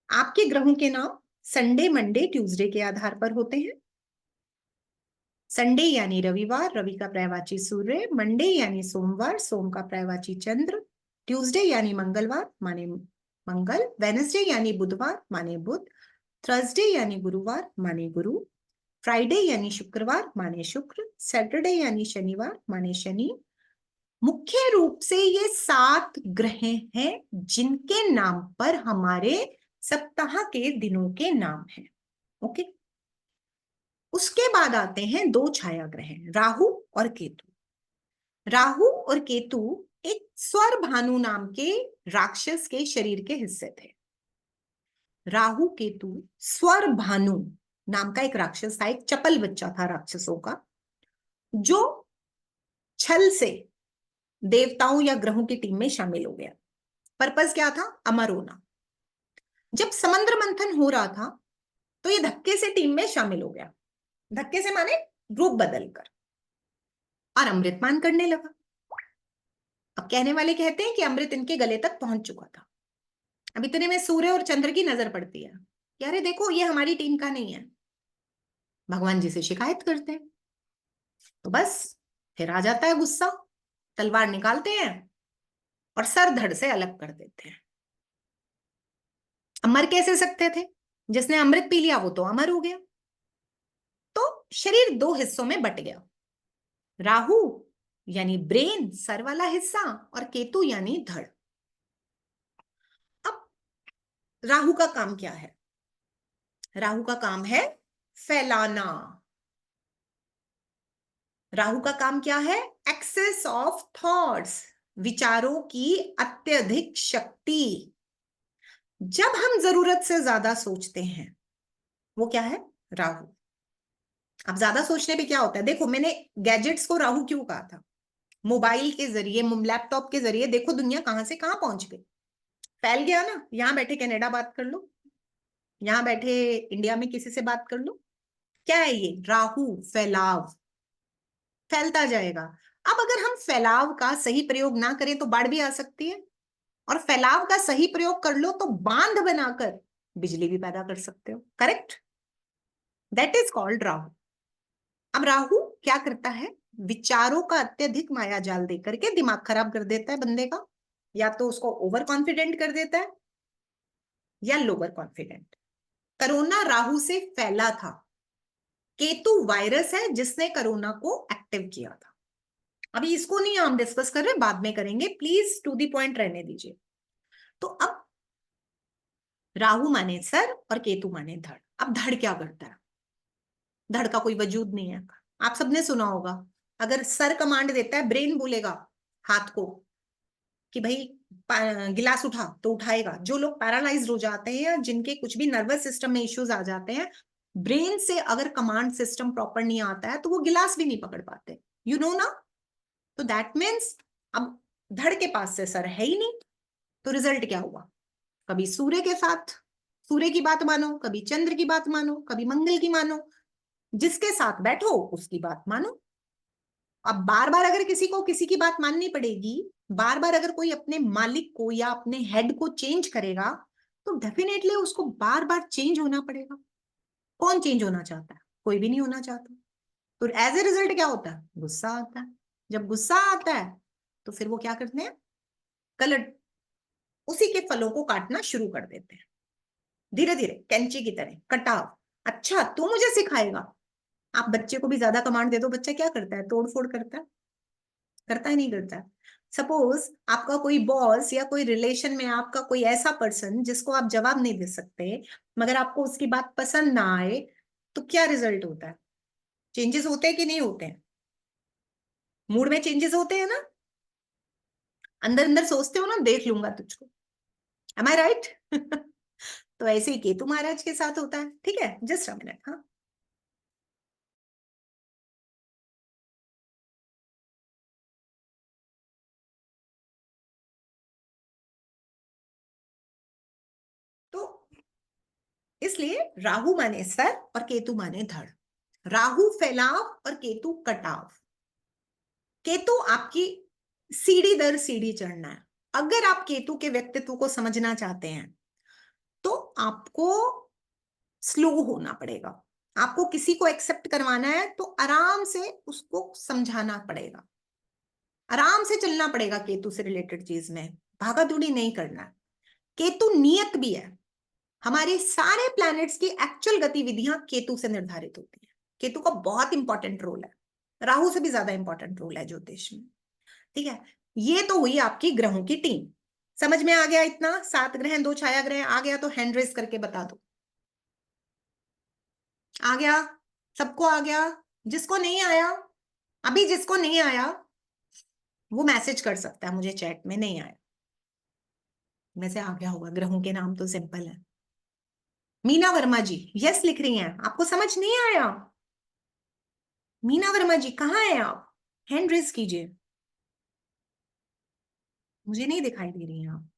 आपके ग्रहों के नाम संडे, मंडे, ट्यूसडे के आधार पर होते हैं। संडे यानी रविवार, रवि का पर्यायवाची सूर्य। मंडे यानी सोमवार, सोम का पर्यायवाची चंद्र। ट्यूसडे यानी मंगलवार, माने मंगल। वेनसडे यानी बुधवार, माने बुध। थर्सडे यानी गुरुवार, माने गुरु। फ्राइडे यानी शुक्रवार, माने शुक्र। सैटरडे यानी शनिवार, माने शनि। मुख्य रूप से ये 7 ग्रह हैं जिनके नाम पर हमारे सप्ताह के दिनों के नाम हैं। ओके। उसके बाद आते हैं 2 छाया ग्रह, राहु और केतु। राहु और केतु एक स्वर भानु नाम के राक्षस के शरीर के हिस्से थे। राहु केतु स्वर भानु नाम का एक राक्षस था, एक चपल बच्चा था राक्षसों का, जो छल से देवताओं या ग्रहों की टीम में शामिल हो गया। पर्पस क्या था? अमर होना। जब समंद्र मंथन हो रहा था तो ये धक्के से टीम में शामिल हो गया। धक्के से माने रूप बदलकर, और अमृतपान करने लगा। अब कहने वाले कहते हैं कि अमृत इनके गले तक पहुंच चुका था। अब इतने में सूर्य और चंद्र की नजर पड़ती है कि अरे देखो, ये हमारी टीम का नहीं है। भगवान जी से शिकायत करते हैं तो बस फिर आ जाता है गुस्सा। तलवार निकालते हैं और सर धड़ से अलग कर देते हैं। मर कैसे सकते थे? जिसने अमृत पी लिया वो तो अमर हो गया। तो शरीर 2 हिस्सों में बट गया। राहु यानी ब्रेन, सर वाला हिस्सा, और केतु यानी धड़। अब राहु का काम क्या है? राहु का काम है फैलाना। राहु का काम क्या है? एक्सेस ऑफ थॉट्स, विचारों की अत्यधिक शक्ति। जब हम जरूरत से ज्यादा सोचते हैं, वो क्या है? राहु। अब ज्यादा सोचने पे क्या होता है? देखो, मैंने गैजेट्स को राहु क्यों कहा था? मोबाइल के जरिए, लैपटॉप के जरिए देखो दुनिया कहां से कहां पहुंच गई। फैल गया ना। यहां बैठे कनाडा बात कर लो, यहां बैठे इंडिया में किसी से बात कर लो। क्या है ये? राहु, फैलाव। फैलता जाएगा। अब अगर हम फैलाव का सही प्रयोग ना करें तो बाढ़ भी आ सकती है, और फैलाव का सही प्रयोग कर लो तो बांध बनाकर बिजली भी पैदा कर सकते हो। Correct? That is called Rahu. अब राहु क्या करता है? विचारों का अत्यधिक माया जाल दे करके दिमाग खराब कर देता है बंदे का। या तो उसको ओवर कॉन्फिडेंट कर देता है या लोअर कॉन्फिडेंट। कोरोना राहु से फैला था। केतु वायरस है जिसने कोरोना को एक्टिव किया था। अभी इसको नहीं हम डिस्कस कर रहे, बाद में करेंगे, प्लीज टू दी पॉइंट रहने दीजिए। तो अब राहु माने सर और केतु माने धड़। अब धड़ क्या करता है? धड़ का कोई वजूद नहीं है। आप सबने सुना होगा, अगर सर कमांड देता है, ब्रेन बोलेगा हाथ को कि भाई गिलास उठा, तो उठाएगा। जो लोग पैरालाइज्ड हो जाते हैं या जिनके कुछ भी नर्वस सिस्टम में इश्यूज आ जाते हैं, ब्रेन से अगर कमांड सिस्टम प्रॉपर नहीं आता है तो वो गिलास भी नहीं पकड़ पाते। यू नो ना? तो दैट मीन्स अब धड़ के पास से सर है ही नहीं। तो रिजल्ट क्या हुआ? कभी सूर्य के साथ सूर्य की बात मानो, कभी चंद्र की बात मानो, कभी मंगल की मानो। जिसके साथ बैठो उसकी बात मानो। अब बार बार अगर किसी को किसी की बात माननी पड़ेगी, बार बार अगर कोई अपने मालिक को या अपने हेड को चेंज करेगा, तो डेफिनेटली उसको बार बार चेंज होना पड़ेगा। कौन चेंज होना चाहता है? कोई भी नहीं होना चाहता। तो एज ए रिजल्ट क्या होता है? गुस्सा आता है। जब गुस्सा आता है तो फिर वो क्या करते हैं? गलत, उसी के फलों को काटना शुरू कर देते हैं, धीरे धीरे कैंची की तरह कटाव। अच्छा, तू मुझे सिखाएगा? आप बच्चे को भी ज्यादा कमांड दे दो, बच्चा क्या करता है? तोड़ फोड़ करता है। करता है? नहीं करता है? सपोज आपका कोई बॉस या कोई रिलेशन में आपका कोई ऐसा पर्सन जिसको आप जवाब नहीं दे सकते, मगर आपको उसकी बात पसंद ना आए, तो क्या रिजल्ट होता है? चेंजेस होते हैं कि नहीं होते हैं? मूड में चेंजेस होते हैं ना? अंदर अंदर सोचते हो ना, देख लूंगा तुझको। एम आई राइट? तो ऐसे ही केतु महाराज के साथ होता है। ठीक है, जस्ट अ मिनट। हाँ, तो इसलिए राहु माने सर और केतु माने धड़। राहु फैलाव और केतु कटाव। केतु आपकी सीढ़ी दर सीढ़ी चढ़ना है। अगर आप केतु के व्यक्तित्व को समझना चाहते हैं तो आपको स्लो होना पड़ेगा। आपको किसी को एक्सेप्ट करवाना है तो आराम से उसको समझाना पड़ेगा, आराम से चलना पड़ेगा केतु से रिलेटेड चीज में, भागा दौड़ी नहीं करना है। केतु नियत भी है, हमारे सारे प्लैनेट्स की एक्चुअल गतिविधियां केतु से निर्धारित होती है। केतु का बहुत इंपॉर्टेंट रोल है, राहु से भी ज्यादा इंपॉर्टेंट रोल है ज्योतिष में। ठीक है, ये तो हुई आपकी ग्रहों की टीम। समझ में आ गया इतना? 7 ग्रह 2 छाया ग्रह आ गया तो हैंड रेस करके बता दो। आ गया? सबको आ गया? जिसको नहीं आया, अभी जिसको नहीं आया वो मैसेज कर सकता है मुझे चैट में, नहीं आया। वैसे आ गया होगा, ग्रहों के नाम तो सिंपल है। मीना वर्मा जी यस लिख रही हैं, आपको समझ नहीं आया? मीना वर्मा जी कहाँ हैं आप? हैंड रेस कीजिए, मुझे नहीं दिखाई दे रही हैं आप।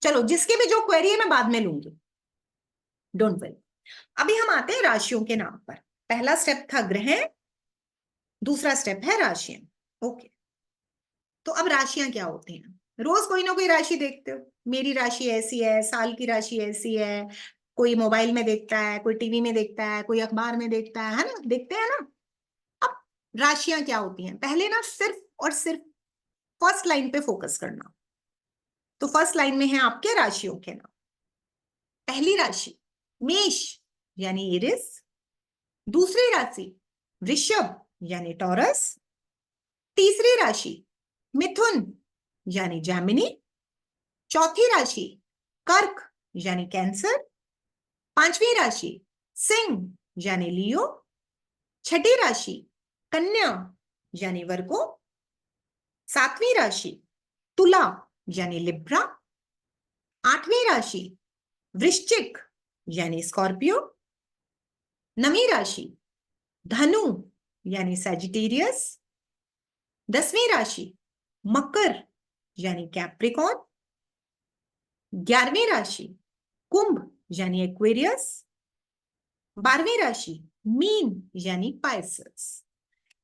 चलो, जिसकी भी जो क्वेरी है मैं बाद में लूंगी, डोंट वरी। अभी हम आते हैं राशियों के नाम पर। पहला स्टेप था ग्रह, दूसरा स्टेप है राशियां। ओके, तो अब राशियां क्या होती हैं? रोज कोई ना कोई राशि देखते हो, मेरी राशि ऐसी है, साल की राशि ऐसी है, कोई मोबाइल में देखता है, कोई टीवी में देखता है, कोई अखबार में देखता है ना, देखते हैं ना। अब राशियां क्या होती हैं, पहले ना सिर्फ और सिर्फ फर्स्ट लाइन पे फोकस करना। तो फर्स्ट लाइन में है आपके राशियों के नाम। पहली राशि मेष यानी एरिस, दूसरी राशि वृषभ यानी टॉरस, तीसरी राशि मिथुन यानी जैमिनी, चौथी राशि कर्क यानी कैंसर, पांचवी राशि सिंह यानी लियो, छठी राशि कन्या यानी वर्गो, सातवीं राशि तुला यानी लिब्रा, आठवीं राशि वृश्चिक यानी स्कॉर्पियो, नवीं राशि धनु यानी सैजिटेरियस, 10वीं राशि मकर यानी कैप्रिकॉन, 11वीं राशि कुंभ यानी एक्वेरियस, 12वीं राशि मीन यानी पाइसेस।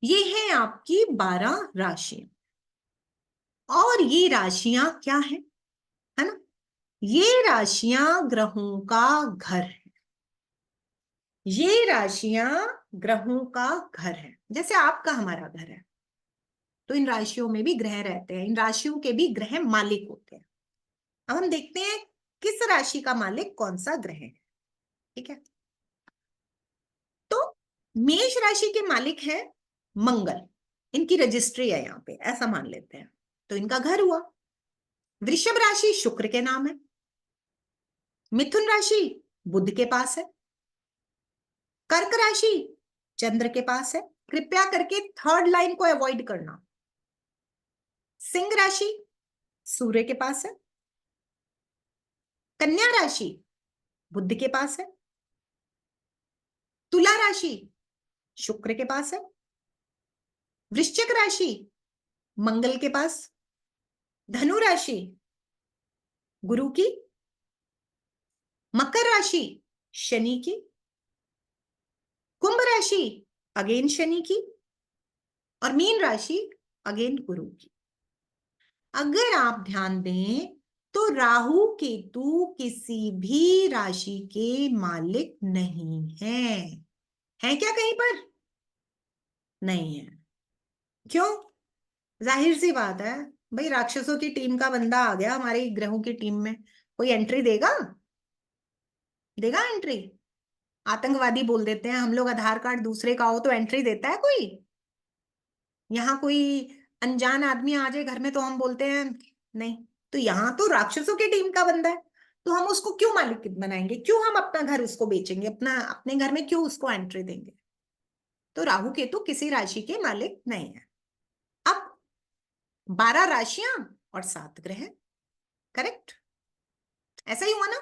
ये है आपकी 12 राशियां। और ये राशियां क्या है ना, ये राशियां ग्रहों का घर है। ये राशियां ग्रहों का घर है, जैसे आपका हमारा घर है। तो इन राशियों में भी ग्रह रहते हैं, इन राशियों के भी ग्रह मालिक होते हैं। अब हम देखते हैं किस राशि का मालिक कौन सा ग्रह है। ठीक है, तो मेष राशि के मालिक है मंगल, इनकी रजिस्ट्री है यहाँ पे, ऐसा मान लेते हैं, तो इनका घर हुआ। वृषभ राशि शुक्र के नाम है, मिथुन राशि बुध के पास है, कर्क राशि चंद्र के पास है। कृपया करके थर्ड लाइन को अवॉइड करना। सिंह राशि सूर्य के पास है, कन्या राशि बुध के पास है, तुला राशि शुक्र के पास है, वृश्चिक राशि मंगल के पास, धनु राशि गुरु की, मकर राशि शनि की, कुंभ राशि अगेन शनि की, और मीन राशि अगेन गुरु की। अगर आप ध्यान दें तो राहु केतु किसी भी राशि के मालिक नहीं है क्या कहीं पर? नहीं है। क्यों? जाहिर सी बात है भाई, राक्षसों की टीम का बंदा आ गया हमारी ग्रहों की टीम में, कोई एंट्री देगा? देगा एंट्री? आतंकवादी बोल देते हैं हम लोग, आधार कार्ड दूसरे का हो तो एंट्री देता है कोई? यहाँ कोई अनजान आदमी आ जाए घर में तो हम बोलते हैं नहीं। तो यहाँ तो राक्षसों की टीम का बंदा है, तो हम उसको क्यों मालिक बनाएंगे? क्यों हम अपना घर उसको बेचेंगे? अपना अपने घर में क्यों उसको एंट्री देंगे? तो राहु केतु किसी राशि के मालिक नहीं है। अब 12 राशियां और 7 ग्रह, करेक्ट? ऐसा ही हुआ ना?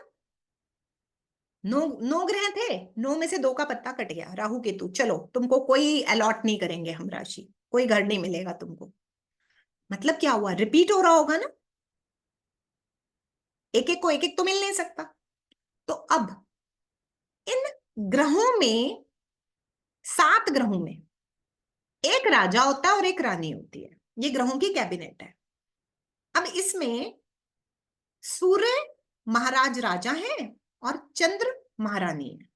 9 ग्रह थे, 9 में से 2 का पत्ता कट गया, राहु केतु। चलो, तुमको कोई अलॉट नहीं करेंगे हम राशि, कोई घर नहीं मिलेगा तुमको। मतलब क्या हुआ? रिपीट हो रहा होगा ना, एक एक को एक एक तो मिल नहीं सकता। तो अब इन ग्रहों में, 7 ग्रहों में एक राजा होता है और एक रानी होती है, ये ग्रहों की कैबिनेट है। अब इसमें सूर्य महाराज राजा हैं और चंद्र महारानी है।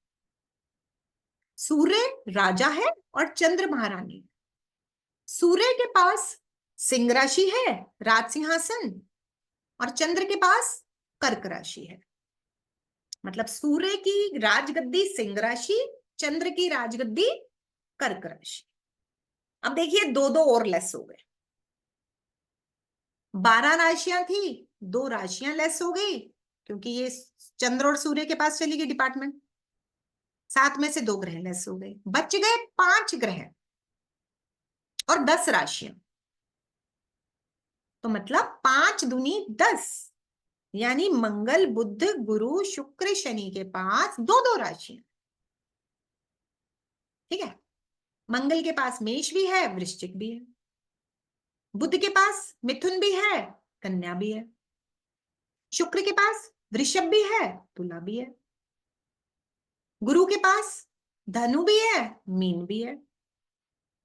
सूर्य राजा है और चंद्र महारानी है। सूर्य के पास सिंह राशि है, राज सिंहासन, और चंद्र के पास कर्क राशि है। मतलब सूर्य की राजगद्दी सिंह राशि, चंद्र की राजगद्दी कर्क राशि। अब देखिए दो दो और लेस हो गए। 12 राशियां थी, 2 राशियां लेस हो गई, क्योंकि ये चंद्र और सूर्य के पास चली गई डिपार्टमेंट। 7 में से 2 ग्रह लेस हो गए, बच गए 5 ग्रह और 10 राशियां। तो मतलब 5 दूनी 10, यानी मंगल बुध गुरु शुक्र शनि के पास 2-2 राशियां। ठीक है, मंगल के पास मेष भी है, वृश्चिक भी है। बुध के पास मिथुन भी है, कन्या भी है। शुक्र के पास वृषभ भी है, तुला भी है। गुरु के पास धनु भी है, मीन भी है।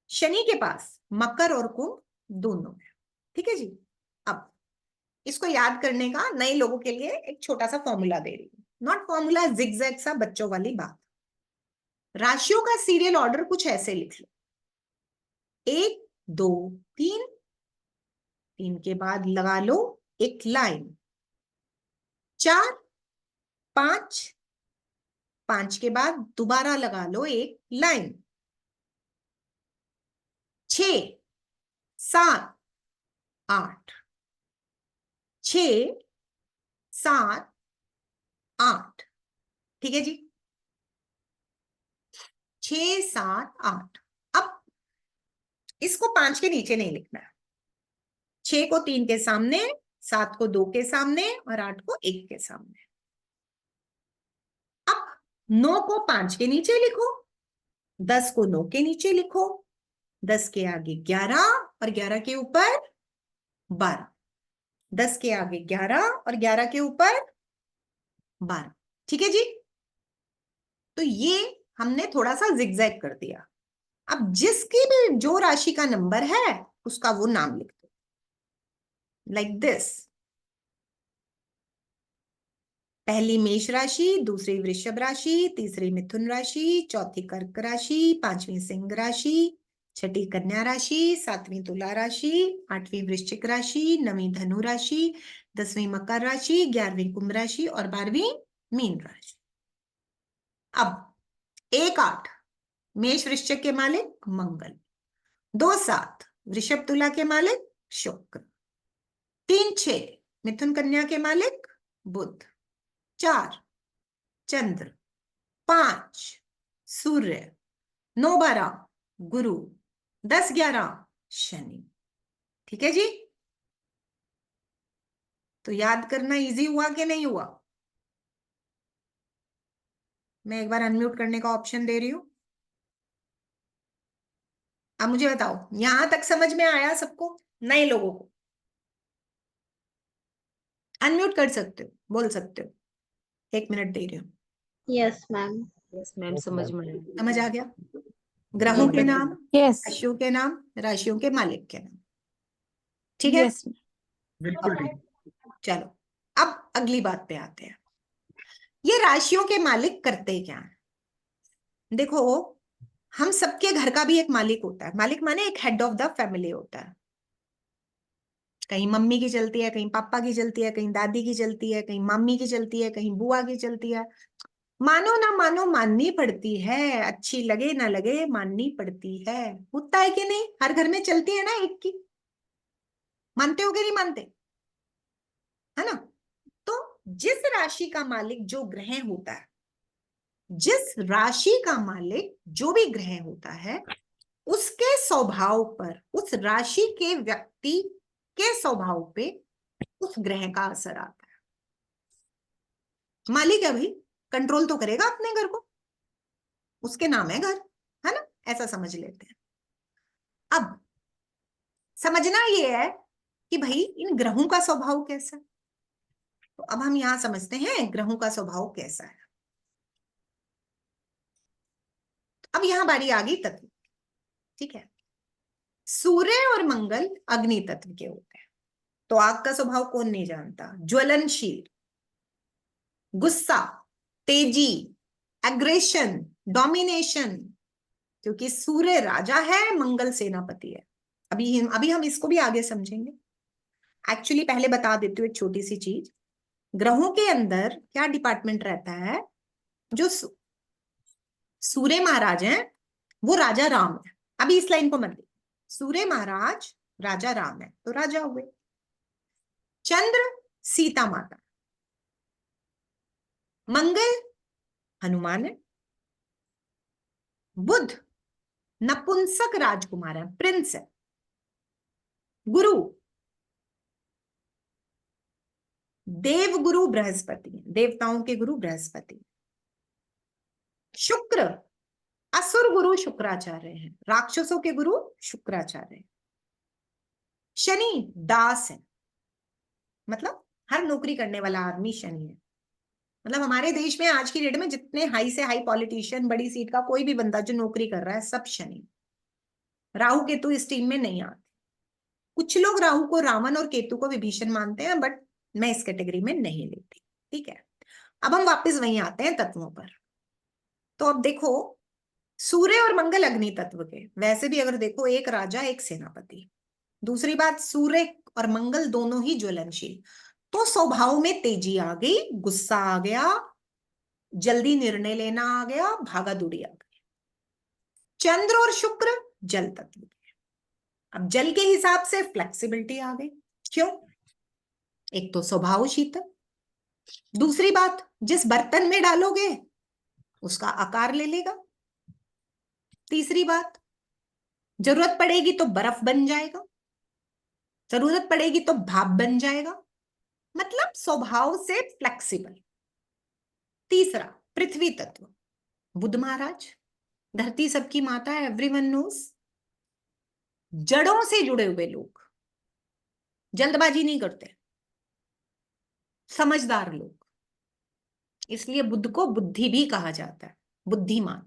शनि के पास मकर और कुंभ दोनों है। ठीक है जी। अब इसको याद करने का नए लोगों के लिए एक छोटा सा फॉर्मूला दे रही हूं, नॉट फॉर्मूला, जिगजैग सा बच्चों वाली बात। राशियों का सीरियल ऑर्डर कुछ ऐसे लिख लो, 1 2 3, 3 के बाद लगा लो एक लाइन, 4 5, 5 के बाद दोबारा लगा लो एक लाइन, 6 7 8, 6 7 8। ठीक है जी, 6 7 8। अब इसको 5 के नीचे नहीं लिखना है। 6 को 3 के सामने, 7 को 2 के सामने और 8 को 1 के सामने। अब 9 को 5 के नीचे लिखो, 10 को 9 के नीचे लिखो, 10 के आगे 11 और 11 के ऊपर 12, 10 के आगे 11 और 11 के ऊपर 12। ठीक है जी। तो ये हमने थोड़ा सा जिगजैग कर दिया। अब जिसकी भी जो राशि का नंबर है उसका वो नाम लिख दो, लाइक दिस। पहली मेष राशि, दूसरी वृषभ राशि, तीसरी मिथुन राशि, चौथी कर्क राशि, 5वीं सिंह राशि, 6ठी कन्या राशि, 7वीं तुला राशि, 8वीं वृश्चिक राशि, 9वीं धनु राशि, 10वीं मकर राशि, 11वीं कुंभ राशि और 12वीं मीन राशि। अब 1 8 मेष वृश्चिक के मालिक मंगल, 2 7 वृषभ तुला के मालिक शुक्र, 3 6 मिथुन कन्या के मालिक बुध, 4 चंद्र, 5 सूर्य, 9 12 गुरु, 10 11 शनि। ठीक है जी। तो याद करना इजी हुआ कि नहीं हुआ? मैं एक बार अनम्यूट करने का ऑप्शन दे रही हूं। अब मुझे बताओ, यहां तक समझ में आया सबको? नए लोगों को अनम्यूट कर सकते हो, बोल सकते हो। 1 मिनट दे रही हूँ। Yes ma'am. यस मैम, समझ में आया। समझ आ गया? ग्रहों के नाम, यस राशियों के नाम, राशियों के मालिक के नाम। ठीक है, यस बिल्कुल ठीक। चलो अब अगली बात पे आते हैं। ये राशियों के मालिक करते क्या है? देखो, हम सबके घर का भी एक मालिक होता है। मालिक माने एक हेड ऑफ द फैमिली होता है। कहीं मम्मी की चलती है, कहीं पापा की चलती है, कहीं दादी की चलती है, कहीं मामी की चलती है, कहीं बुआ की चलती है। मानो ना मानो माननी पड़ती है, अच्छी लगे ना लगे माननी पड़ती है। होता है कि नहीं? हर घर में चलती है ना एक की। मानते हो कि नहीं मानते? है ना? तो जिस राशि का मालिक जो ग्रह होता है, जिस राशि का मालिक जो भी ग्रह होता है, उसके स्वभाव पर, उस राशि के व्यक्ति के स्वभाव पे उस ग्रह का असर आता है। मालिक है भाई, कंट्रोल तो करेगा अपने घर को, उसके नाम है घर, है ना? ऐसा समझ लेते हैं। अब समझना ये है कि भाई इन ग्रहों का स्वभाव कैसा है। तो अब हम यहां समझते हैं ग्रहों का स्वभाव कैसा है। अब यहां बारी आ गई तत्व। ठीक है, सूर्य और मंगल अग्नि तत्व के होते हैं। तो आग का स्वभाव कौन नहीं जानता? ज्वलनशील, गुस्सा, तेजी, एग्रेशन, डोमिनेशन, क्योंकि सूर्य राजा है, मंगल सेनापति है। अभी हम इसको भी आगे समझेंगे। एक्चुअली पहले बता देती हूँ एक छोटी सी चीज। ग्रहों के अंदर क्या डिपार्टमेंट रहता है? जो सूर्य महाराज हैं वो राजा राम है। अभी इस लाइन को मत देखिए। सूर्य महाराज राजा राम है तो राजा हुए। चंद्र सीता माता, मंगल हनुमान है, बुध नपुंसक राजकुमार है, प्रिंस है, गुरु देव गुरु बृहस्पति है, देवताओं के गुरु बृहस्पति, शुक्र असुर गुरु शुक्राचार्य है, राक्षसों के गुरु शुक्राचार्य है, शनि दास है, मतलब हर नौकरी करने वाला आदमी शनि है। मतलब हमारे देश में आज की डेट में जितने हाई से हाई पॉलिटिशियन, बड़ी सीट का कोई भी बंदा जो नौकरी कर रहा है, सब शनि। राहु केतु इस टीम में नहीं आते। कुछ लोग राहु को रावण और केतु को विभीषण मानते हैं, बट मैं इस कैटेगरी में नहीं लेती। ठीक है, अब हम वापस वहीं आते हैं तत्वों पर। तो अब देखो, सूर्य और मंगल अग्नि तत्व के, वैसे भी अगर देखो एक राजा एक सेनापति। दूसरी बात, सूर्य और मंगल दोनों ही ज्वलनशील, तो स्वभाव में तेजी आ गई, गुस्सा आ गया, जल्दी निर्णय लेना आ गया, भागा दौड़ी आ गई। चंद्र और शुक्र जल तत्व के, अब जल के हिसाब से फ्लेक्सिबिलिटी आ गई। क्यों? एक तो स्वभाव शीतल, दूसरी बात जिस बर्तन में डालोगे उसका आकार ले लेगा, तीसरी बात जरूरत पड़ेगी तो बर्फ बन जाएगा, जरूरत पड़ेगी तो भाप बन जाएगा, मतलब स्वभाव से फ्लेक्सिबल। तीसरा पृथ्वी तत्व, बुध महाराज, धरती सबकी माता है, एवरीवन नोस। जड़ों से जुड़े हुए लोग, जल्दबाजी नहीं करते, समझदार लोग, इसलिए बुध को बुद्धि भी कहा जाता है, बुद्धिमान।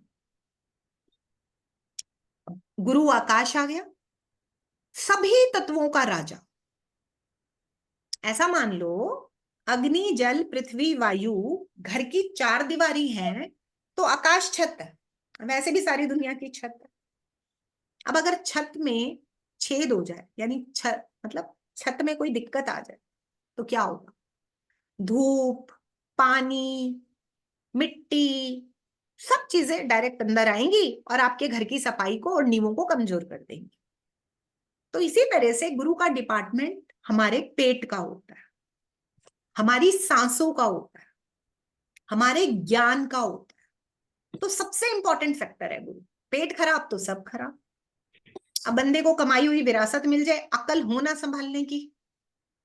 गुरु आकाश आ गया, सभी तत्वों का राजा। ऐसा मान लो अग्नि जल पृथ्वी वायु घर की चार दीवारी है, तो आकाश छत है, वैसे भी सारी दुनिया की छत है। अब अगर छत में छेद हो जाए, यानी छत मतलब छत में कोई दिक्कत आ जाए, तो क्या होगा? धूप, पानी, मिट्टी, सब चीजें डायरेक्ट अंदर आएंगी और आपके घर की सफाई को और नींवों को कमजोर कर देंगी। तो इसी तरह से गुरु का डिपार्टमेंट हमारे पेट का होता है, हमारी सांसों का होता है, हमारे ज्ञान का होता है। तो सबसे इंपॉर्टेंट फैक्टर है गुरु। पेट खराब तो सब खराब। अब बंदे को कमाई हुई विरासत मिल जाए, अकल हो ना संभालने की,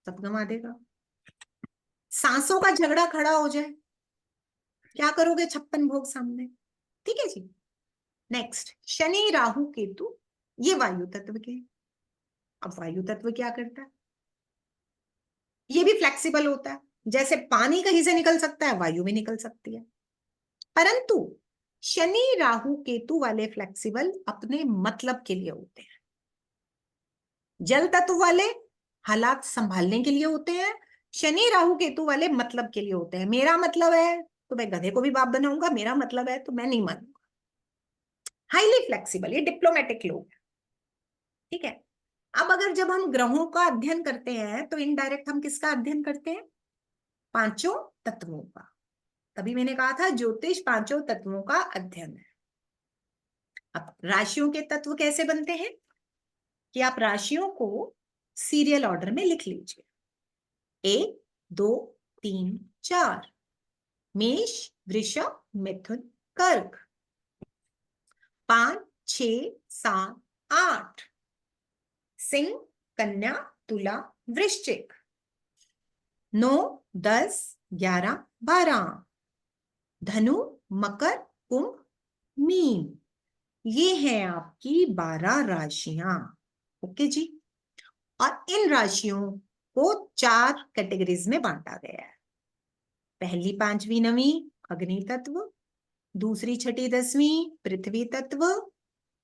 सब गंवा देगा। सांसों का झगड़ा खड़ा हो जाए, क्या करोगे 56 भोग सामने। ठीक है जी। नेक्स्ट, शनि राहु केतु, ये वायु तत्व के। अब वायु तत्व क्या करता है? ये भी फ्लेक्सिबल होता है, जैसे पानी कहीं से निकल सकता है, वायु भी निकल सकती है। परंतु शनि राहु केतु वाले फ्लेक्सिबल अपने मतलब के लिए होते हैं, जल तत्व वाले हालात संभालने के लिए होते हैं, शनि राहु केतु वाले मतलब के लिए होते हैं। मेरा मतलब है तो मैं गधे को भी बाप बनाऊंगा, मेरा मतलब है तो मैं नहीं मानूंगा। हाईली फ्लेक्सिबल, ये डिप्लोमेटिक लोग हैं। ठीक है, अब अगर जब हम ग्रहों का अध्ययन करते हैं तो इनडायरेक्ट हम किसका अध्ययन करते हैं? पांचों तत्वों का। तभी मैंने कहा था ज्योतिष पांचों तत्वों का अध्ययन है। अब राशियों के तत्व कैसे बनते हैं कि आप राशियों को सीरियल ऑर्डर में लिख लीजिए। 1 2 3 4, मेष वृषभ मिथुन कर्क। 5 6 7 8, सिंह कन्या तुला वृश्चिक। 9 10 11 12, धनु मकर कुंभ मीन। ये हैं आपकी 12 राशियां। ओके जी। और इन राशियों को 4 कैटेगरीज में बांटा गया है। पहली पांचवी नवीं अग्नि तत्व, दूसरी छठी दसवीं पृथ्वी तत्व,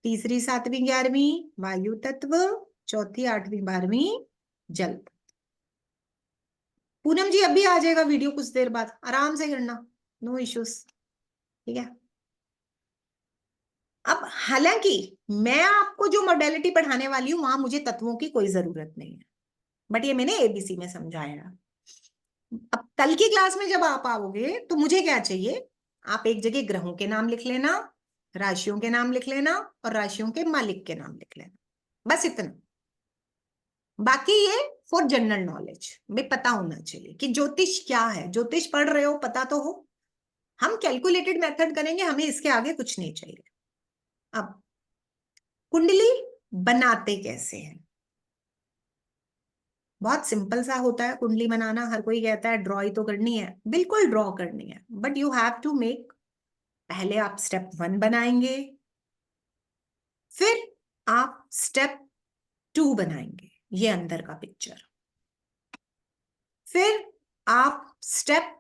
तीसरी सातवीं 11वीं वायु तत्व, चौथी 8वीं 12वीं जल तत्व। पूनम जी अभी आ जाएगा वीडियो कुछ देर बाद, आराम से करना, नो इश्यूज, ठीक है। अब हालांकि मैं आपको जो मॉडलिटी पढ़ाने वाली हूं वहां मुझे तत्वों की कोई जरूरत नहीं है, बट ये मैंने एबीसी में समझाया। अब कल की क्लास में जब आप आओगे तो मुझे क्या चाहिए, आप एक जगह ग्रहों के नाम लिख लेना, राशियों के नाम लिख लेना और राशियों के मालिक के नाम लिख लेना, बस इतना। बाकी ये फॉर जनरल नॉलेज में पता होना चाहिए कि ज्योतिष क्या है। ज्योतिष पढ़ रहे हो, पता तो हो। हम कैलकुलेटेड मेथड करेंगे, हमें इसके आगे कुछ नहीं चाहिए। अब कुंडली बनाते कैसे हैं? बहुत सिंपल सा होता है कुंडली बनाना। हर कोई कहता है ड्रॉ ही तो करनी है, बिल्कुल ड्रॉ करनी है, but you have to make. पहले आप स्टेप 1 बनाएंगे, फिर आप स्टेप 2 बनाएंगे, ये अंदर का पिक्चर। फिर आप स्टेप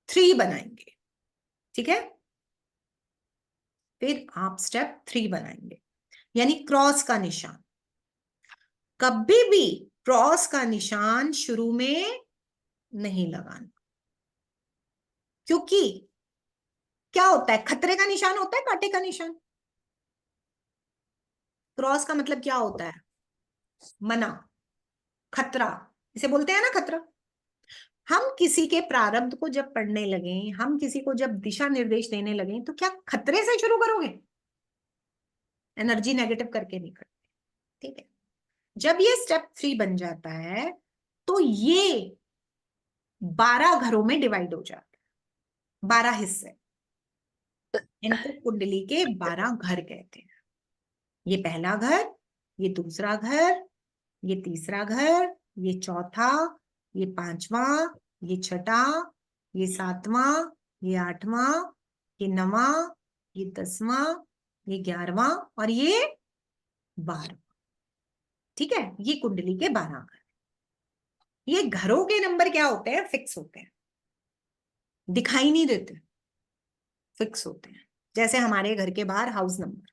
3 बनाएंगे, ठीक है। फिर आप स्टेप 3 बनाएंगे, यानी क्रॉस का निशान। कभी भी क्रॉस का निशान शुरू में नहीं लगाना, क्योंकि क्या होता है, खतरे का निशान होता है, कांटे का निशान। क्रॉस का मतलब क्या होता है, मना, खतरा, इसे बोलते हैं ना खतरा। हम किसी के प्रारब्ध को जब पढ़ने लगे, हम किसी को जब दिशा निर्देश देने लगे, तो क्या खतरे से शुरू करोगे? एनर्जी नेगेटिव करके नहीं करते, ठीक है। जब ये स्टेप 3 बन जाता है तो ये 12 घरों में डिवाइड हो जाता है, 12 हिस्से। इनको कुंडली के 12 घर कहते हैं। ये पहला घर, ये दूसरा घर, ये तीसरा घर, ये चौथा, ये पांचवा, ये छठा, ये सातवां, ये आठवां, ये नवां, ये 10वां, ये 11वां और ये 12वां, ठीक है। ये कुंडली के 12 घर। ये घरों के नंबर क्या होते हैं, फिक्स होते हैं, दिखाई नहीं देते, फिक्स होते हैं। जैसे हमारे घर के बाहर हाउस नंबर,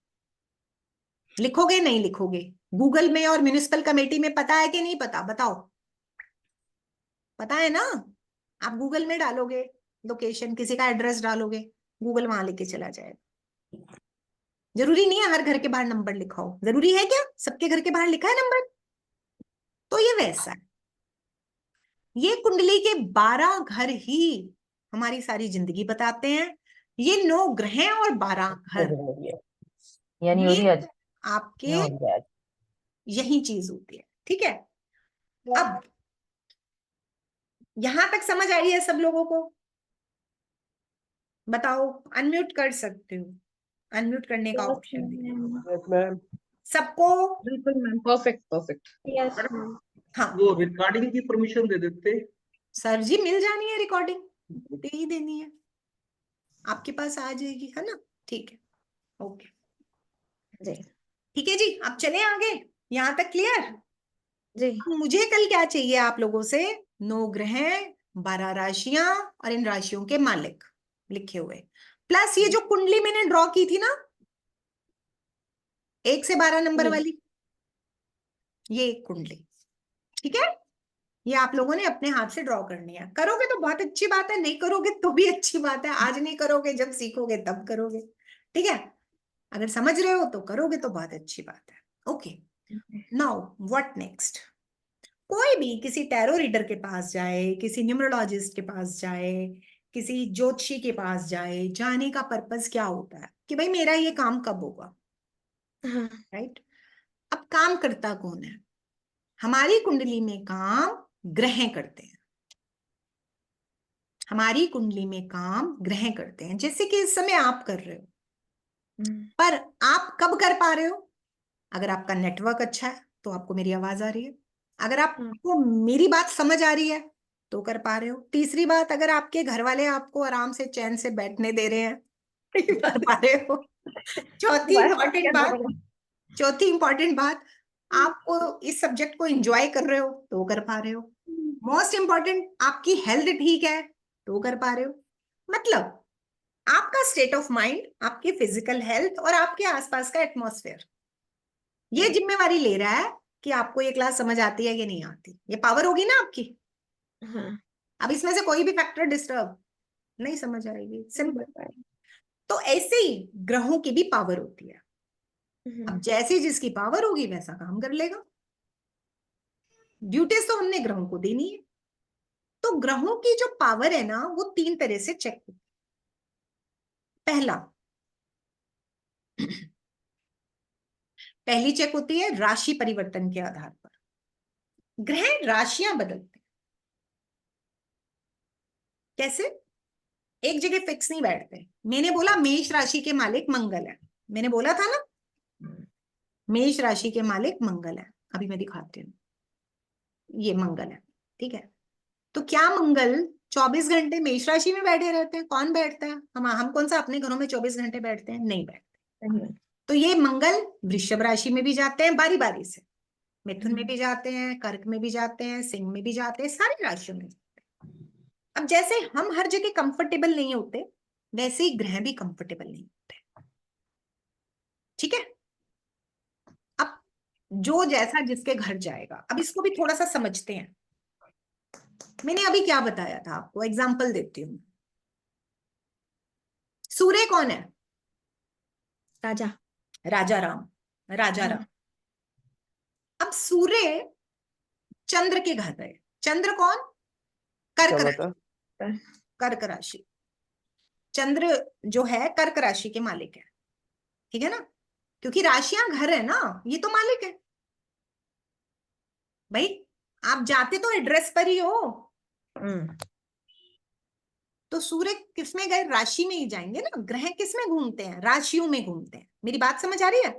लिखोगे नहीं लिखोगे, गूगल में और म्युनिसिपल कमेटी में पता है कि नहीं पता, बताओ? पता है ना। आप गूगल में डालोगे लोकेशन, किसी का एड्रेस डालोगे, गूगल वहां लेके चला जाएगा। जरूरी नहीं है हर घर के बाहर नंबर लिखा हो, जरूरी है क्या सबके घर के बाहर लिखा है नंबर? तो ये वैसा है। ये कुंडली के 12 घर ही हमारी सारी जिंदगी बताते हैं। ये 9 ग्रह और 12 घर, यानी हो ये रही आज आपके नहीं हो रही आज। यही चीज होती है, ठीक है। अब यहां तक समझ आई है सब लोगों को? बताओ, अनम्यूट कर सकते हो, अनम्यूट करने का यस ऑप्शन है मैम। Yes ma'am. सबको। बिल्कुल ma'am. Perfect perfect. Yes ma'am. हाँ वो रिकॉर्डिंग की परमिशन दे देते। सर जी, मिल जानी है रिकॉर्डिंग, दे ही देनी है, आपके पास आ जाएगी, है ना। ठीक है, ओके जी ठीक है जी। अब चले आगे, यहां तक क्लियर? जी। मुझे कल क्या चाहिए आप लोगों से, 9 ग्रह, 12 राशियां और इन राशियों के मालिक लिखे हुए, प्लस ये जो कुंडली मैंने ड्रॉ की थी ना 1 से 12 नंबर जी वाली, ये एक कुंडली, ठीक है। ये आप लोगों ने अपने हाथ से ड्रॉ करनी है। करोगे तो बहुत अच्छी बात है, नहीं करोगे तो भी अच्छी बात है। आज नहीं करोगे, जब सीखोगे तब करोगे, ठीक है। अगर समझ रहे हो तो करोगे तो बहुत अच्छी बात है। Okay, now what next. कोई भी किसी टैरो रीडर के पास जाए, किसी न्यूमरोलॉजिस्ट के पास जाए, किसी ज्योतिषी के पास जाए, जाने का पर्पस क्या होता है कि भाई मेरा ये काम कब होगा, हाँ राइट। अब काम करता कौन है? हमारी कुंडली में काम ग्रह करते हैं, हमारी कुंडली में काम ग्रह करते हैं, जैसे कि इस समय आप कर रहे हो। पर आप कब कर पा रहे हो? अगर आपका नेटवर्क अच्छा है तो आपको मेरी आवाज आ रही है, अगर आपको मेरी बात समझ आ रही है तो कर पा रहे हो। तीसरी बात, अगर आपके घर वाले आपको आराम से चैन से बैठने दे रहे हैं तो कर पा रहे हो। चौथी तुम्हारे साथ क्या इंपॉर्टेंट बात, जोड़ेगा? चौथी इंपॉर्टेंट बात, आपको इस सब्जेक्ट को एंजॉय कर रहे हो तो कर पा रहे हो। मोस्ट इंपॉर्टेंट, आपकी हेल्थ ठीक है तो कर पा रहे हो। मतलब आपका स्टेट ऑफ माइंड, आपकी फिजिकल हेल्थ और आपके आसपास का एटमॉस्फेयर ये जिम्मेवारी ले रहा है कि आपको ये क्लास समझ आती है कि नहीं आती। ये पावर होगी ना आपकी। हाँ अब इसमें से कोई भी फैक्टर डिस्टर्ब नहीं समझ आएगी, सिंपल। तो ऐसे ही ग्रहों की भी पावर होती है। अब जैसे जिसकी पावर होगी वैसा काम कर लेगा। ड्यूटीज तो हमने ग्रहों को देनी है। तो ग्रहों की जो पावर है ना वो 3 तरह से चेक होती है। पहला, पहली चेक होती है राशि परिवर्तन के आधार पर। ग्रह राशियां बदलते हैं। कैसे? एक जगह फिक्स नहीं बैठते। मैंने बोला मेष राशि के मालिक मंगल है, मैंने बोला था ना मेष राशि के मालिक मंगल है। अभी मैं दिखाती हूँ, ये मंगल है, ठीक है। तो क्या मंगल 24 घंटे मेष राशि में बैठे रहते हैं? कौन बैठता है? हम कौन सा अपने घरों में 24 घंटे बैठते हैं? नहीं बैठते। तो ये मंगल वृषभ राशि में भी जाते हैं बारी बारी से, मिथुन में भी जाते हैं, कर्क में भी जाते हैं, सिंह में भी जाते हैं, सारी राशियों में जाते हैं। अब जैसे हम हर जगह कंफर्टेबल नहीं होते वैसे ही ग्रह भी कंफर्टेबल नहीं होते, ठीक है। अब जो जैसा जिसके घर जाएगा। अब इसको भी थोड़ा सा समझते हैं। मैंने अभी क्या बताया था आपको, एग्जाम्पल देती हूँ। सूर्य कौन है? राजा। राजा राम, राजा राम। अब सूर्य चंद्र के घर गए। चंद्र कौन? कर्क राशि, कर्क राशि। चंद्र जो है कर्क राशि के मालिक है, ठीक है ना, क्योंकि राशियां घर है ना, ये तो मालिक है भाई। आप जाते तो एड्रेस पर ही हो। तो सूर्य किसमें गए? राशि में ही जाएंगे ना। ग्रह किसमें घूमते हैं? राशियों में घूमते हैं। मेरी बात समझ आ रही है?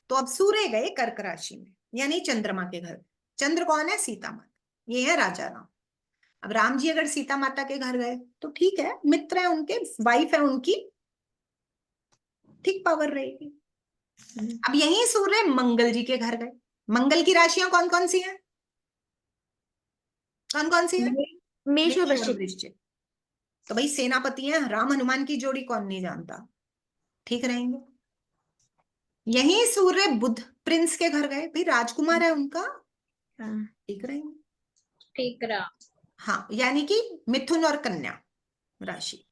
तो अब सूर्य गए कर्क राशि में, यानी चंद्रमा के घर। चंद्र कौन है? सीता माता, ये है राजा राम। अब राम जी अगर सीता माता के घर गए तो ठीक है, मित्र है उनके, वाइफ है उनकी, ठीक पावर रहेगी। अब यही सूर्य मंगल जी के घर गए। मंगल की राशियां कौन कौन सी हैं? कौन कौन सी है? मेष और मेष और वृश्चिक। वृश्चिक। तो भाई सेनापति हैं, राम हनुमान की जोड़ी कौन नहीं जानता, ठीक रहेंगे। यही सूर्य बुध प्रिंस के घर गए, भाई राजकुमार है उनका, ठीक रहेंगे। ठीक रहा। हाँ, यानी कि मिथुन और कन्या राशि।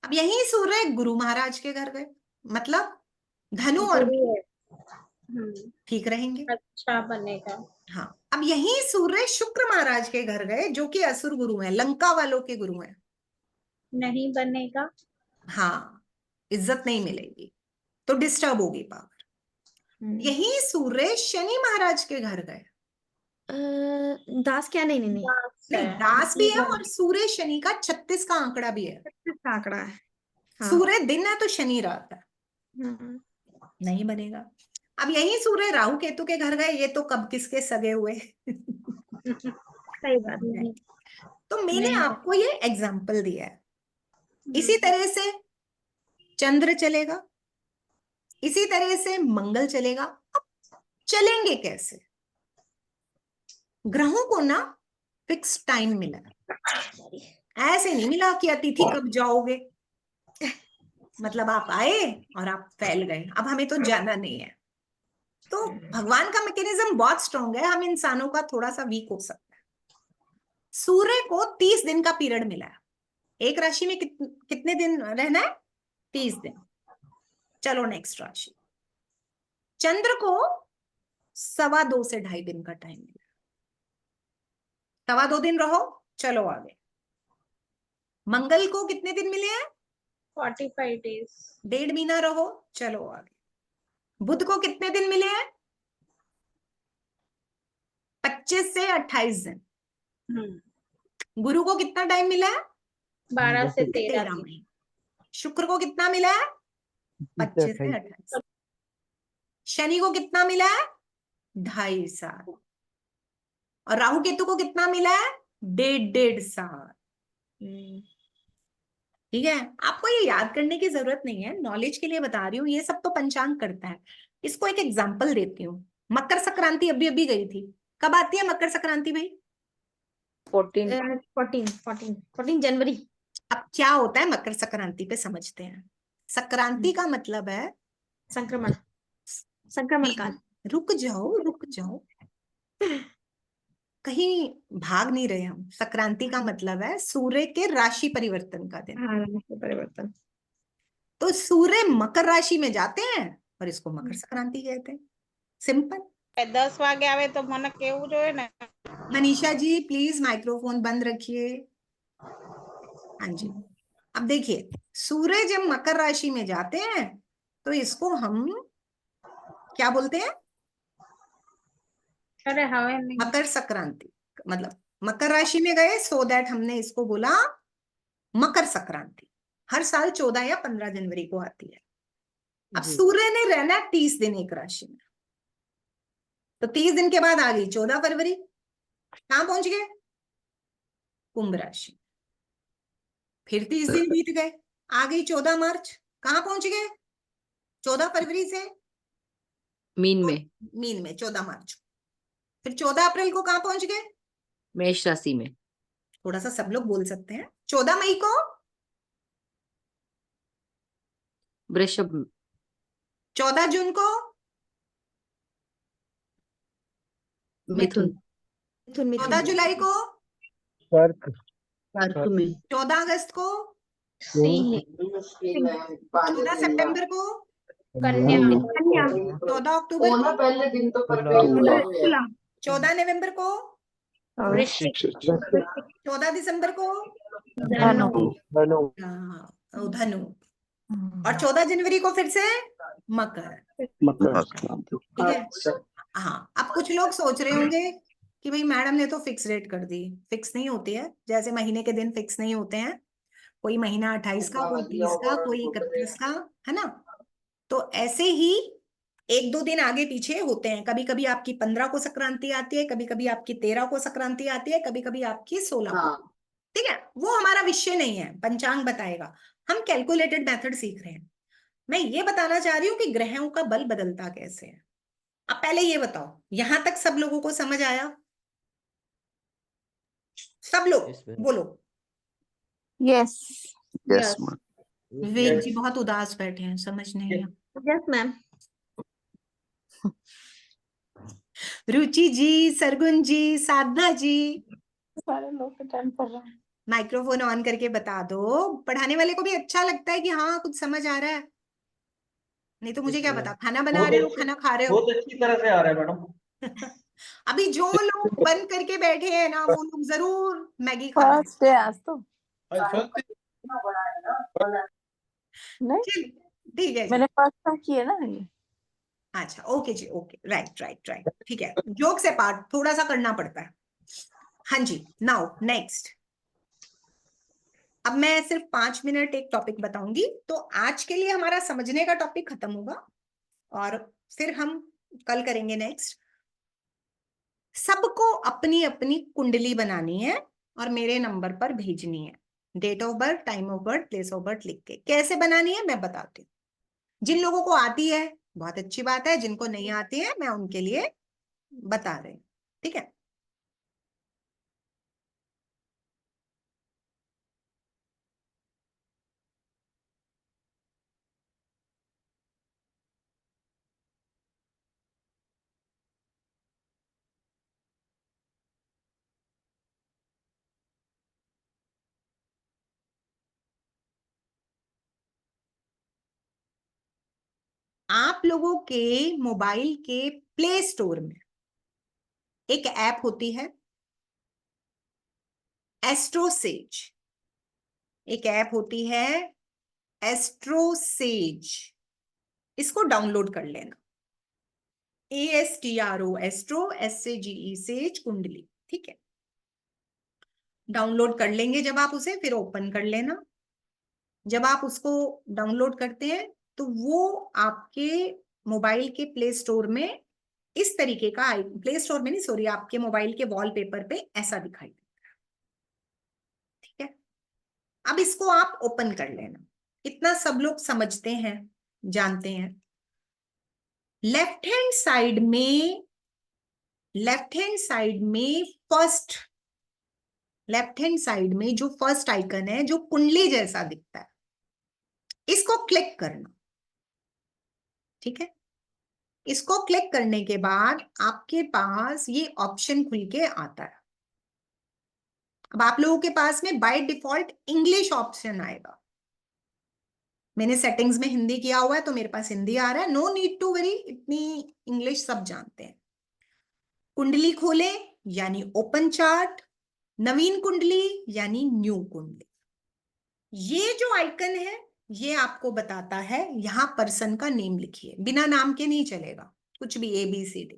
अब यही सूर्य गुरु महाराज के घर गए, मतलब धनु और गुरु है। ठीक रहेंगे। अच्छा बनेगा। हाँ, अब यही सूर्य शुक्र महाराज के घर गए जो कि असुर गुरु हैं, लंका वालों के गुरु हैं। नहीं बनेगा। हाँ, इज्जत नहीं मिलेगी, तो डिस्टर्ब होगी पावर। यही सूर्य शनि महाराज के घर गए। दास क्या? नहीं नहीं नहीं, दास नहीं, है। दास भी है और सूर्य शनि का 36 का आंकड़ा भी है। 36 का आंकड़ा है। हाँ। सूर्य दिन है तो शनि रात है, नहीं बनेगा। अब यही सूर्य राहु केतु के घर गए, ये तो कब किसके सगे हुए। सही बात है। नहीं, तो मैंने नहीं आपको ये एग्जाम्पल दिया है। इसी तरह से चंद्र चलेगा, इसी तरह से मंगल चलेगा। अब चलेंगे कैसे? ग्रहों को ना फिक्स टाइम मिला है, ऐसे नहीं मिला कि अतिथि कब जाओगे, मतलब आप आए और आप फैल गए, अब हमें तो जाना नहीं है। तो भगवान का मैकेनिज्म बहुत स्ट्रांग है, हम इंसानों का थोड़ा सा वीक हो सकता है। सूर्य को 30 दिन का पीरियड मिला है। एक राशि में कितने दिन रहना है? 30 दिन। चलो नेक्स्ट राशि। चंद्र को 2.25 से 2.5 दिन का टाइम मिला, 2.25 दिन रहो, चलो आगे। मंगल को कितने दिन मिले हैं? 45 days। 1.5 महीना रहो, चलो आगे। बुध को कितने दिन मिले हैं? 25 से 28 दिन। गुरु को कितना टाइम मिला है? 12 से 13 13 दिन। महीने। शुक्र को कितना मिला है? 25 से 28। शनि को कितना मिला है? 2.5 साल। और राहु केतु को कितना मिला है? 1.5 साल। ठीक है, आपको ये याद करने की जरूरत नहीं है, नॉलेज के लिए बता रही हूँ, ये सब तो पंचांग करता है। इसको एक एग्जाम्पल देती हूँ। मकर संक्रांति अभी अभी गई थी, कब आती है मकर संक्रांति भाई? 14 जनवरी। अब क्या होता है मकर संक्रांति पे समझते हैं। संक्रांति का मतलब है संक्रमण काल। रुक जाओ रुक जाओ, कहीं भाग नहीं रहे हम। संक्रांति का मतलब है सूर्य के राशि परिवर्तन का दिन। हाँ, राशि परिवर्तन। तो सूर्य मकर राशि में जाते हैं और इसको मकर संक्रांति कहते हैं। सिंपल। 10 वागे आवे तो મને કેવું જોઈએ ને। मनीषा जी प्लीज माइक्रोफोन बंद रखिए। हाँ जी। अब देखिए, सूर्य जब मकर राशि में जाते हैं तो इसको हम क्या बोलते हैं? अरे હવે नहीं। मकर संक्रांति। मतलब मकर राशि में गए, सो दैट हमने इसको बोला मकर संक्रांति। हर साल 14 या 15 जनवरी को आती है। अब जी। सूर्य ने रहना 30 दिन एक राशि में, तो 30 दिन के बाद आ गई 14 फरवरी। कहां पहुंच गए? कुंभ राशि। फिर 30 दिन बीत गए, आ गई 14 मार्च। कहां पहुंच गए? 14 फरवरी से मीन में, मीन में 14 मार्च। फिर 14 अप्रैल को कहां पहुंच गए? मेष राशि में, थोड़ा सा सब लोग बोल सकते हैं। 14 मई को वृषभ, 14 जून को मिथुन, मिथुन, मिथुन। 14 जुलाई को, कर्क। कर्क में, 14 अगस्त को, सिंह। 14 सितंबर को, कन्या। कन्या। 14 अक्टूबर को, पहले दिन तो तुला। 14 नवंबर को, वृश्चिक। 14 दिसंबर को, धनु। धनु। और 14 जनवरी को फिर से मकर। ठीक है। हाँ, अब कुछ लोग सोच रहे होंगे कि भाई मैडम ने तो फिक्स रेट कर दी। फिक्स नहीं होती है, जैसे महीने के दिन फिक्स नहीं होते हैं। कोई महीना 28 का, कोई 30 का, कोई 31 का, है ना। तो ऐसे ही एक दो दिन आगे पीछे होते हैं। कभी कभी आपकी 15 को संक्रांति आती है, कभी कभी आपकी 13 को संक्रांति आती है, कभी कभी आपकी 16 को। ठीक है, वो हमारा विषय नहीं है, पंचांग बताएगा। हम कैलकुलेटेड मेथड सीख रहे हैं। मैं ये बताना चाह रही हूँ कि ग्रहों का बल बदलता कैसे है। अब पहले ये बताओ, यहां तक सब लोगों को समझ आया? सब लोग बोलो। यस। यस। विवेक जी बहुत उदास बैठे हैं, समझ नहीं है। Yes ma'am. रुचि जी, सरगुन जी, साधना जी, सारे लोग के टाइम पर रहा। माइक्रोफोन ऑन करके बता दो। पढ़ाने वाले को भी अच्छा लगता है कि हाँ कुछ समझ आ रहा है। नहीं तो मुझे क्या पता, खाना बना रहे हो, खाना खा रहे हो। बहुत अच्छी तरह से आ रहा है मैडम। अभी जो लोग बंद करके बैठे हैं ना, वो लोग जरूर मैगी खा रहे हैं। फर्स्ट डे आज तो नहीं, ठीक है जी। मैंने फर्स्ट टाइम किया ना ये। अच्छा, ओके जी, ओके, राइट राइट राइट, ठीक है। जोक से पार्ट थोड़ा सा करना पड़ता है। हाँ जी, नाउ नेक्स्ट। अब मैं सिर्फ 5 मिनट एक टॉपिक बताऊंगी, तो आज के लिए हमारा समझने का टॉपिक खत्म होगा और फिर हम कल करेंगे नेक्स्ट। सबको अपनी अपनी कुंडली बनानी है और मेरे नंबर पर भेजनी है। Date of birth, time of birth, place of birth लिख के। कैसे बनानी है मैं बताती हूँ। जिन लोगों को आती है बहुत अच्छी बात है, जिनको नहीं आती है मैं उनके लिए बता रही हूँ। ठीक है। आप लोगों के मोबाइल के प्ले स्टोर में एक ऐप होती है एस्ट्रोसेज। एक ऐप होती है एस्ट्रोसेज। इसको डाउनलोड कर लेना। ASTRO, एस्ट्रो, SAGE, सेज, कुंडली। ठीक है, डाउनलोड कर लेंगे जब आप उसे, फिर ओपन कर लेना। जब आप उसको डाउनलोड करते हैं तो वो आपके मोबाइल के प्ले स्टोर में इस तरीके का, प्ले स्टोर में नहीं सॉरी, आपके मोबाइल के वॉलपेपर पे ऐसा दिखाई देता है। ठीक है, अब इसको आप ओपन कर लेना। इतना सब लोग समझते हैं, जानते हैं। लेफ्ट हैंड साइड में, लेफ्ट हैंड साइड में फर्स्ट, लेफ्ट हैंड साइड में जो फर्स्ट आइकन है जो कुंडली जैसा दिखता है, इसको क्लिक करना। ठीक है, इसको क्लिक करने के बाद आपके पास ये ऑप्शन खुल के आता है। अब आप लोगों के पास में बाय डिफॉल्ट इंग्लिश ऑप्शन आएगा। मैंने सेटिंग्स में हिंदी किया हुआ है तो मेरे पास हिंदी आ रहा है। नो नीड टू वरी, इतनी इंग्लिश सब जानते हैं। कुंडली खोले यानी ओपन चार्ट, नवीन कुंडली यानी न्यू कुंडली। ये जो आइकन है ये आपको बताता है यहां पर्सन का नेम लिखिए, बिना नाम के नहीं चलेगा, कुछ भी ABCD।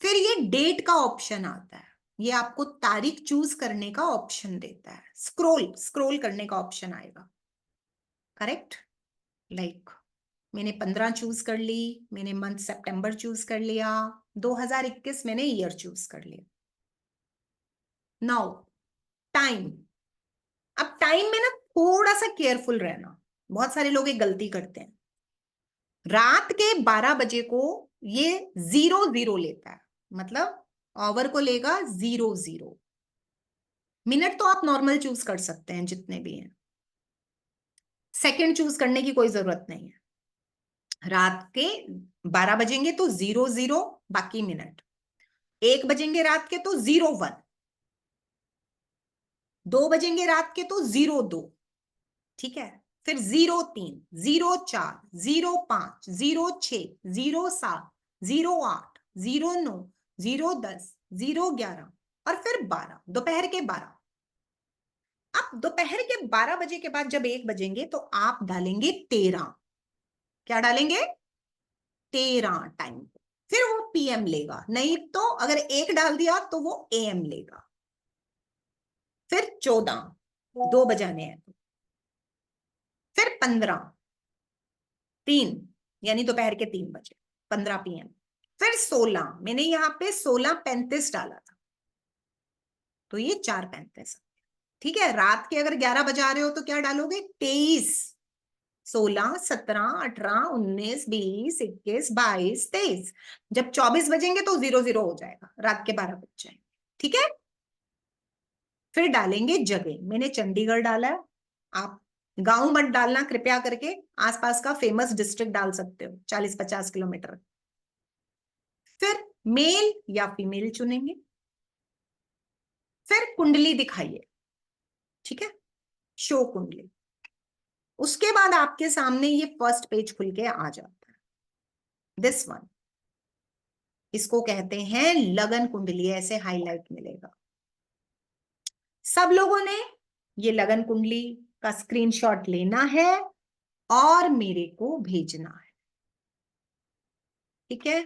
फिर ये डेट का ऑप्शन आता है, ये आपको तारीख चूज करने का ऑप्शन देता है। स्क्रोल करने का ऑप्शन आएगा, करेक्ट। लाइक मैंने 15 चूज कर ली, मैंने मंथ सितंबर चूज कर लिया, 2021 मैंने ईयर चूज कर लिया। Now time. अब टाइम में ना थोड़ा सा केयरफुल रहना, बहुत सारे लोग एक गलती करते हैं। रात के 12 बजे को ये 00 लेता है, मतलब आवर को लेगा 00। मिनट तो आप नॉर्मल चूज कर सकते हैं जितने भी हैं, सेकंड चूज करने की कोई जरूरत नहीं है। रात के 12 बजेंगे तो 00, बाकी मिनट। 1 बजेंगे रात के तो 01, 2 बजेंगे रात के तो 02, ठीक है। फिर 03, 04, 05, 06, 07, 08, 09, 010, 011 और फिर 12, दोपहर के 12। अब दोपहर के 12 बजे के बाद जब 1 बजेंगे तो आप डालेंगे 13। क्या डालेंगे? 13 टाइम। फिर वो PM लेगा, नहीं तो अगर 1 डाल दिया तो वो AM लेगा। फिर 14, 2 बजाने हैं। फिर 15, 3 यानी दोपहर के 3 बजे, 15 PM। फिर 16, मैंने यहाँ पे 16:35 डाला था तो ये 4:35, ठीक है। रात के अगर 11 बजा रहे हो तो क्या डालोगे? 23, 16, 17, 18, 19, 20, 21, 22, 23। जब 24 बजेंगे तो 00 हो जाएगा, रात के 12 बज जाएंगे, ठीक है। फिर डालेंगे जगह, मैंने चंडीगढ़ डाला है, आप गांव मत डालना कृपया करके, आसपास का फेमस डिस्ट्रिक्ट डाल सकते हो 40-50 किलोमीटर। फिर मेल या फीमेल चुनेंगे। फिर कुंडली दिखाइए, ठीक है, शो कुंडली। उसके बाद आपके सामने ये फर्स्ट पेज खुल के आ जाता है, दिस वन। इसको कहते हैं लगन कुंडली, ऐसे हाईलाइट मिलेगा। सब लोगों ने ये लगन कुंडली का स्क्रीनशॉट लेना है और मेरे को भेजना है, ठीक है।